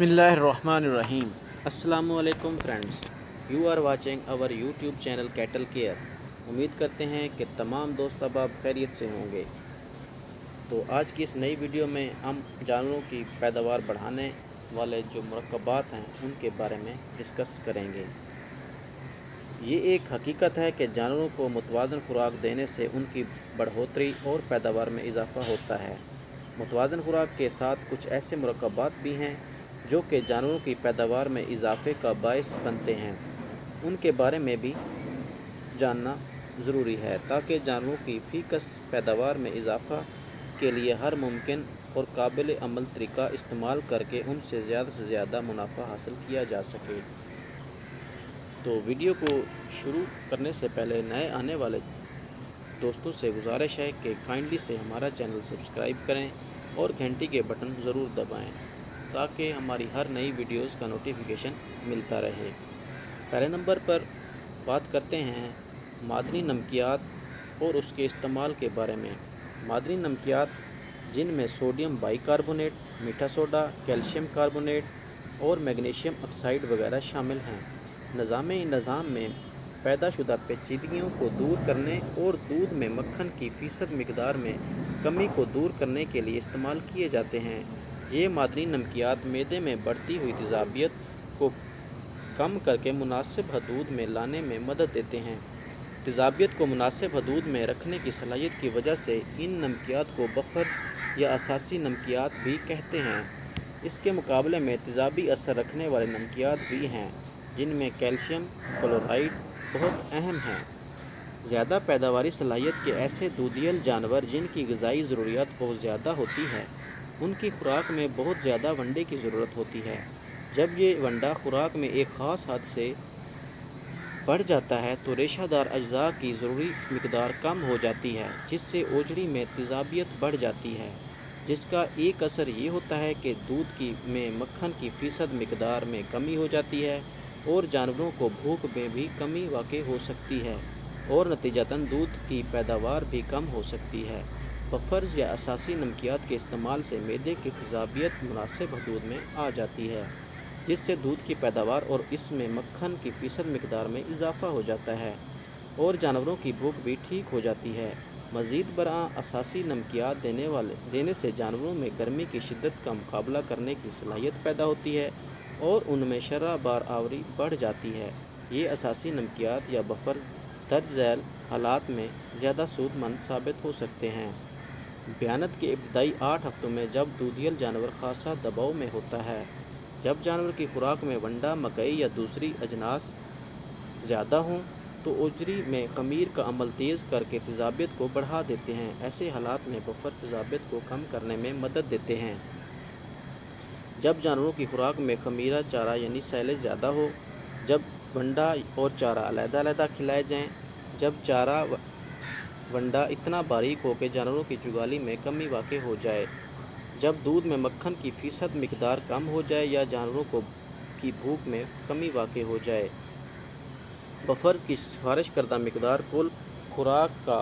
बिस्मिल्लाहिर्रहमानिर्रहीम। अस्सलामु अलैकुम friends, you are watching our YouTube channel cattle care. उम्मीद करते हैं कि तमाम दोस्त अहबाब खैरियत से होंगे। तो आज की इस नई वीडियो में हम जानवरों की पैदावार बढ़ाने वाले जो मुरक्कबात हैं उनके बारे में डिस्कस करेंगे। ये एक हकीकत है कि जानवरों को मुतवाज़न खुराक देने से उनकी बढ़ोतरी और पैदावार में इजाफ़ा होता है। मुतवाज़न खुराक के साथ कुछ ऐसे मुरक्कबात भी हैं जो कि जानवरों की पैदावार में इजाफ़े का बायस बनते हैं। उनके बारे में भी जानना ज़रूरी है ताकि जानवरों की फ़ीकस पैदावार में इजाफ़ा के लिए हर मुमकिन और काबिल अमल तरीका इस्तेमाल करके उनसे ज़्यादा मुनाफा हासिल किया जा सके। तो वीडियो को शुरू करने से पहले नए आने वाले दोस्तों से गुजारिश है कि काइंडली से हमारा चैनल सब्सक्राइब करें और घंटी के बटन ज़रूर दबाएं ताकि हमारी हर नई वीडियोस का नोटिफिकेशन मिलता रहे। पहले नंबर पर बात करते हैं मादनी नमकियात और उसके इस्तेमाल के बारे में। मादनी नमकियात जिनमें सोडियम बाइकार्बोनेट, मीठा सोडा, कैल्शियम कार्बोनेट और मैग्नीशियम ऑक्साइड वगैरह शामिल हैं, निज़ाम में पैदाशुदा पेचीदगियों को दूर करने और दूध में मक्खन की फ़ीसद मिकदार में कमी को दूर करने के लिए इस्तेमाल किए जाते हैं। ये मादनी नमकियात मैदे में बढ़ती हुई तेज़ाबियत को कम करके मुनासिब हदूद में लाने में मदद देते हैं। तेज़ाबियत को मुनासिब हदूद में रखने की सलाहियत की वजह से इन नमकियात को बफ़र्स या असासी नमकियात भी कहते हैं। इसके मुकाबले में तेज़ाबी असर रखने वाले नमकियात भी हैं जिनमें कैल्शियम क्लोराइड बहुत अहम है। ज़्यादा पैदावारी सलाहियत के ऐसे दूधियल जानवर जिनकी ग़िज़ाई ज़रूरियात बहुत ज़्यादा होती है, उनकी खुराक में बहुत ज़्यादा वंडे की ज़रूरत होती है। जब ये वंडा खुराक में एक ख़ास हद से बढ़ जाता है तो रेशादार अज्जा की ज़रूरी मिकदार कम हो जाती है, जिससे ओजड़ी में तेज़ाबियत बढ़ जाती है, जिसका एक असर ये होता है कि दूध में मक्खन की फ़ीसद मिकदार में कमी हो जाती है और जानवरों को भूख में भी कमी वाक़ हो सकती है और नतीजतन दूध की पैदावार भी कम हो सकती है। बफ़र्स या असासी नमकियात के इस्तेमाल से मैदे की तेज़ाबियत मुनासिब हदूद में आ जाती है, जिससे दूध की पैदावार और इसमें मक्खन की फ़ीसद मिकदार में इजाफ़ा हो जाता है और जानवरों की भूख भी ठीक हो जाती है। मज़ीद बरआं असासी नमकियात देने से जानवरों में गर्मी की शिद्दत का मुकाबला करने की सलाहियत पैदा होती है और उनमें शर्रा बार आवरी बढ़ जाती है। ये असासी नमकियात या बफ़र्स दर्ज झैल हालात में ज़्यादा सूदमंद साबित हो सकते हैं। ब्यानत के इब्तदाई 8 हफ्तों में जब दूधियल जानवर खासा दबाव में होता है, जब जानवर की खुराक में वंडा, मकई या दूसरी अजनास ज़्यादा हों तो ओजरी में ख़मीर का अमल तेज़ करके तेज़ाबियत को बढ़ा देते हैं। ऐसे हालात में बफ़र तेज़ाबियत को कम करने में मदद देते हैं। जब जानवरों की खुराक में ख़मीरा चारा यानी सैलेज ज़्यादा हो, जब वंडा और चारा अलग-अलग खिलाए जाएँ, जब चारा वंडा इतना बारीक हो कि जानवरों की जुगाली में कमी वाक़ हो जाए, जब दूध में मक्खन की फ़ीसद मिकदार कम हो जाए या जानवरों की भूख में कमी वाक़ हो जाए। बफ़र्स की सिफारिश करदा मिकदार कुल खुराक का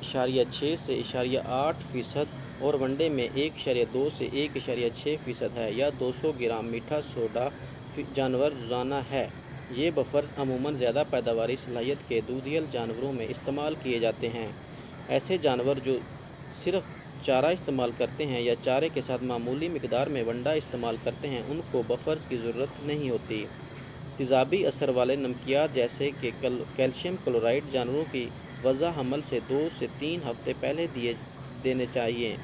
0.6 से 0.8% और वनडे में 1.2 से 1.6% है या 200 ग्राम मीठा सोडा जानवर रोज़ाना है। ये बफ़र्स अमूमन ज़्यादा पैदावारी सलाहियत के दूधियल जानवरों में इस्तेमाल किए जाते हैं। ऐसे जानवर जो सिर्फ़ चारा इस्तेमाल करते हैं या चारे के साथ मामूली मिकदार में वंडा इस्तेमाल करते हैं, उनको बफ़र्स की ज़रूरत नहीं होती। तेज़ाबी असर वाले नमकियात जैसे कि कैल्शियम क्लोराइड जानवरों की वज़ा हमल से 2 से 3 हफ्ते पहले देने चाहिए।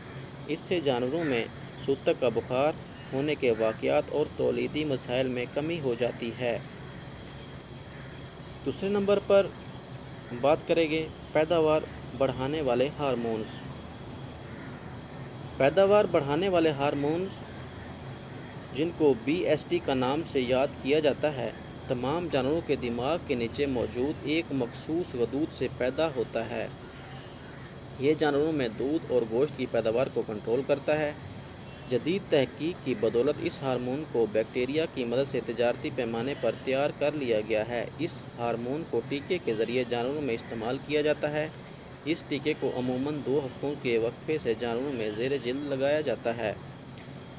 इससे जानवरों में सूतक का बुखार होने के वाक़यात और तौलीदी मसाइल में कमी हो जाती है। दूसरे नंबर पर बात करेंगे पैदावार बढ़ाने वाले हार्मोन्स। पैदावार बढ़ाने वाले हार्मोन्स जिनको BST का नाम से याद किया जाता है, तमाम जानवरों के दिमाग के नीचे मौजूद एक मखसूस गदूद से पैदा होता है। ये जानवरों में दूध और गोश्त की पैदावार को कंट्रोल करता है। जदीद तहकीक की बदौलत इस हार्मोन को बैक्टीरिया की मदद से तिजारती पैमाने पर तैयार कर लिया गया है। इस हार्मोन को टीके के ज़रिए जानवरों में इस्तेमाल किया जाता है। इस टीके को अमूमन 2 हफ्तों के वक्फे से जानवरों में ज़ेरे जिल्द लगाया जाता है।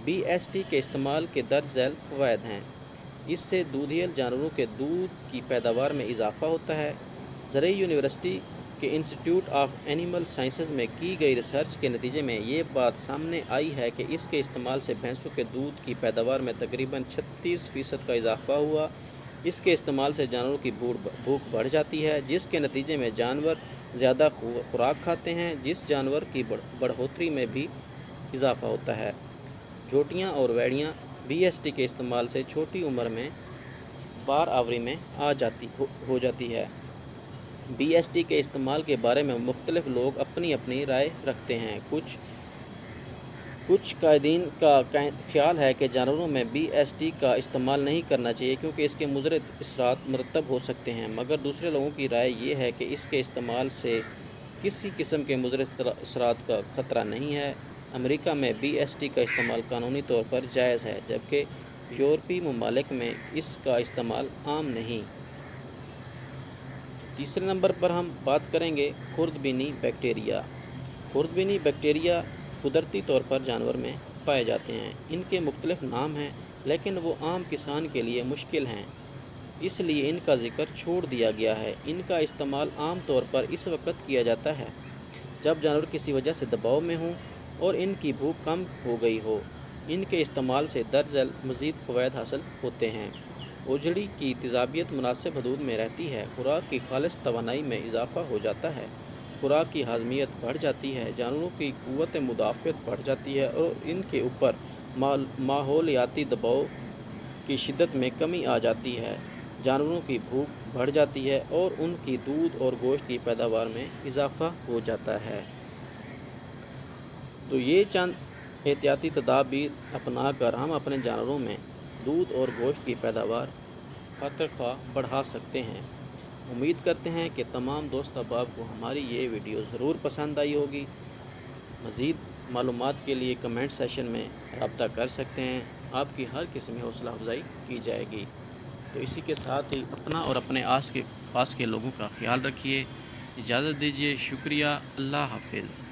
BST کے استعمال کے درج ذیل فوائد ہیں۔ اس سے دودھیل جانوروں کے دودھ کی پیداوار میں اضافہ ہوتا ہے۔ زرعی یونیورسٹی کے انسٹیٹیوٹ آف اینیمل سائنسز میں کی گئی ریسرچ کے نتیجے میں یہ بات سامنے آئی ہے کہ اس کے استعمال سے بھینسوں کے دودھ کی پیداوار میں تقریباً 36% کا اضافہ ہوا۔ اس کے استعمال سے جانوروں کی بھوک بڑھ جاتی ہے، جس کے نتیجے میں جانور زیادہ خوراک کھاتے ہیں، جس جانور کی بڑھوتری میں بھی اضافہ ہوتا ہے۔ جھوٹیاں اور ویڑیاں BST کے استعمال سے چھوٹی عمر میں بار آوری میں ہو جاتی ہے۔ BST کے استعمال کے بارے میں مختلف لوگ اپنی اپنی رائے رکھتے ہیں۔ کچھ قائدین کا خیال ہے کہ جانوروں میں BST کا استعمال نہیں کرنا چاہیے کیونکہ اس کے مضر اثرات مرتب ہو سکتے ہیں، مگر دوسرے لوگوں کی رائے یہ ہے کہ اس کے استعمال سے کسی قسم کے مضر اثرات کا خطرہ نہیں ہے۔ امریکہ میں BST کا استعمال قانونی طور پر جائز ہے، جبکہ یورپی ممالک میں اس کا استعمال عام نہیں۔ تیسرے نمبر پر ہم بات کریں گے خوردبینی بیکٹیریا۔ خوردبینی بیکٹیریا قدرتی طور پر جانور میں پائے جاتے ہیں۔ ان کے مختلف نام ہیں، لیکن وہ عام کسان کے لیے مشکل ہیں، اس لیے ان کا ذکر چھوڑ دیا گیا ہے۔ ان کا استعمال عام طور پر اس وقت کیا جاتا ہے جب جانور کسی وجہ سے دباؤ میں ہوں اور ان کی بھوک کم ہو گئی ہو۔ ان کے استعمال سے درج ذیل مزید فوائد حاصل ہوتے ہیں۔ اوجڑی کی تیزابیت مناسب حدود میں رہتی ہے، خوراک کی خالص توانائی میں اضافہ ہو جاتا ہے، خوراک کی ہاضمیت بڑھ جاتی ہے، جانوروں کی قوت مدافعت بڑھ جاتی ہے اور ان کے اوپر ماحولیاتی دباؤ کی شدت میں کمی آ جاتی ہے، جانوروں کی بھوک بڑھ جاتی ہے اور ان کی دودھ اور گوشت کی پیداوار میں اضافہ ہو جاتا ہے۔ تو یہ چند احتیاطی تدابیر اپنا کر ہم اپنے جانوروں میں دودھ اور گوشت کی پیداوار خاطر خواہ بڑھا سکتے ہیں۔ امید کرتے ہیں کہ تمام دوست احباب کو ہماری یہ ویڈیو ضرور پسند آئی ہوگی۔ مزید معلومات کے لیے کمنٹ سیشن میں رابطہ کر سکتے ہیں، آپ کی ہر قسم میں حوصلہ افزائی کی جائے گی۔ تو اسی کے ساتھ ہی اپنا اور اپنے پاس کے لوگوں کا خیال رکھیے۔ اجازت دیجیے، شکریہ، اللہ حافظ۔